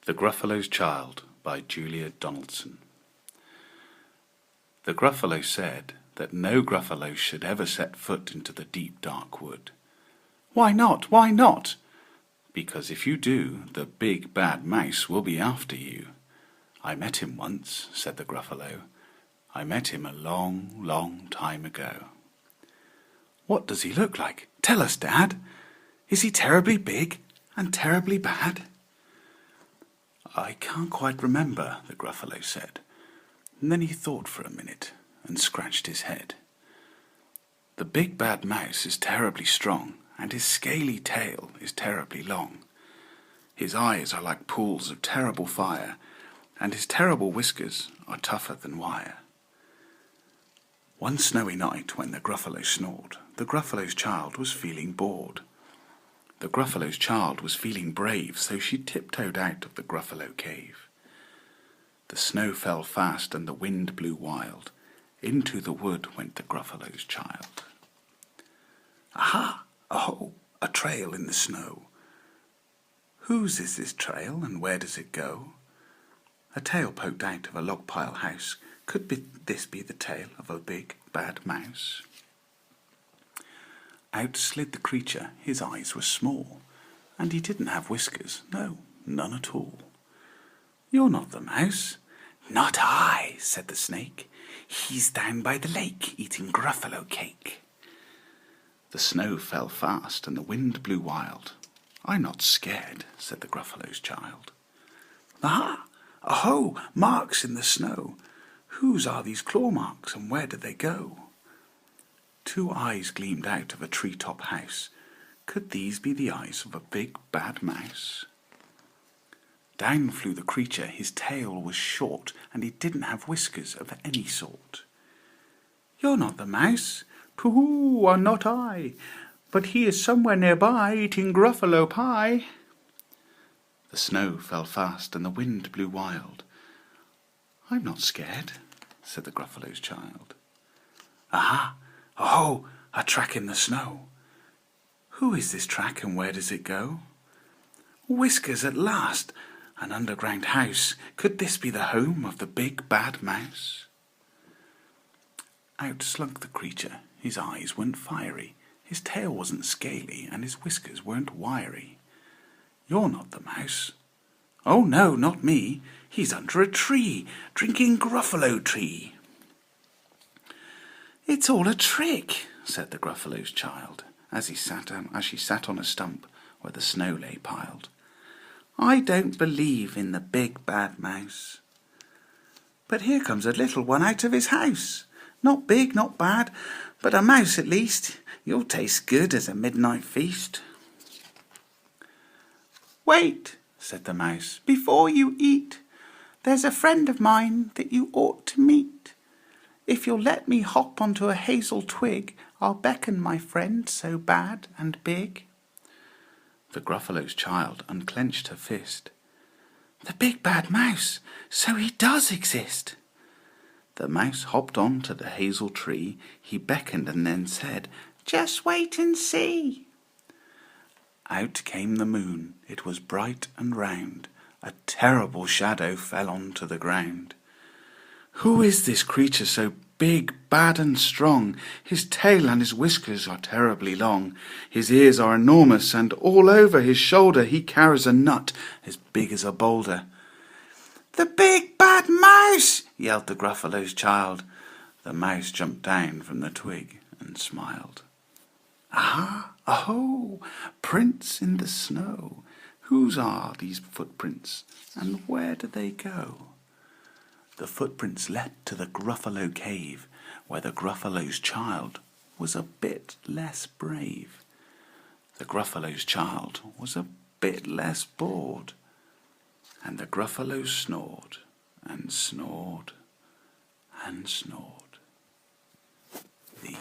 The Gruffalo's Child by Julia Donaldson. The Gruffalo said that no Gruffalo should ever set foot into the deep dark wood. "Why not? Why not?" "Because if you do, the big bad mouse will be after you." "I met him once," said the Gruffalo. "I met him a long, long time ago." "What does he look like? Tell us, Dad. Is he terribly big and terribly bad?" "I can't quite remember," the Gruffalo said. And then he thought for a minute and scratched his head. "The big bad mouse is terribly strong, and his scaly tail is terribly long. His eyes are like pools of terrible fire, and his terrible whiskers are tougher than wire." One snowy night when the Gruffalo snored, the Gruffalo's child was feeling bored. The Gruffalo's child was feeling brave, so she tiptoed out of the Gruffalo cave. The snow fell fast and the wind blew wild. Into the wood went the Gruffalo's child. "Aha! Oh, a trail in the snow. Whose is this trail and where does it go?" A tail poked out of a log pile house. Could this be the tail of a big bad mouse? Out slid the creature. His eyes were small, and he didn't have whiskers. No, none at all. "You're not the mouse." "Not I," said the snake. "He's down by the lake eating Gruffalo cake." The snow fell fast and the wind blew wild. "I'm not scared," said the Gruffalo's child. "Aha! Oh, marks in the snow. Whose are these claw marks and where do they go?" Two eyes gleamed out of a tree-top house. Could these be the eyes of a big bad mouse? Down flew the creature. His tail was short and he didn't have whiskers of any sort. "You're not the mouse." "Pooh, not I, but he is somewhere nearby eating Gruffalo pie." The snow fell fast and the wind blew wild. "I'm not scared," said the Gruffalo's child. "Aha! Oh, a track in the snow. Who is this track and where does it go?" "Whiskers at last! An underground house. Could this be the home of the big bad mouse?" Out slunk the creature. His eyes weren't fiery, his tail wasn't scaly, and his whiskers weren't wiry. "You're not the mouse." "Oh no, not me. He's under a tree, drinking Gruffalo tea." "It's all a trick," said the Gruffalo's child, as she sat on a stump where the snow lay piled. "I don't believe in the big bad mouse." "But here comes a little one out of his house. Not big, not bad, but a mouse at least. You'll taste good as a midnight feast." "Wait," said the mouse, "before you eat. There's a friend of mine that you ought to meet. If you'll let me hop onto a hazel twig, I'll beckon my friend so bad and big." The Gruffalo's child unclenched her fist. "The big bad mouse, so he does exist." The mouse hopped on to the hazel tree. He beckoned and then said, "Just wait and see." Out came the moon. It was bright and round. A terrible shadow fell onto the ground. "Who is this creature so big, bad and strong? His tail and his whiskers are terribly long. His ears are enormous, and all over his shoulder he carries a nut as big as a boulder." "The big bad mouse!" yelled the Gruffalo's child. The mouse jumped down from the twig and smiled. "Aha! Oh, prints in the snow. Whose are these footprints, and where do they go?" The footprints led to the Gruffalo cave, where the Gruffalo's child was a bit less brave. The Gruffalo's child was a bit less bored, and the Gruffalo snored and snored and snored. The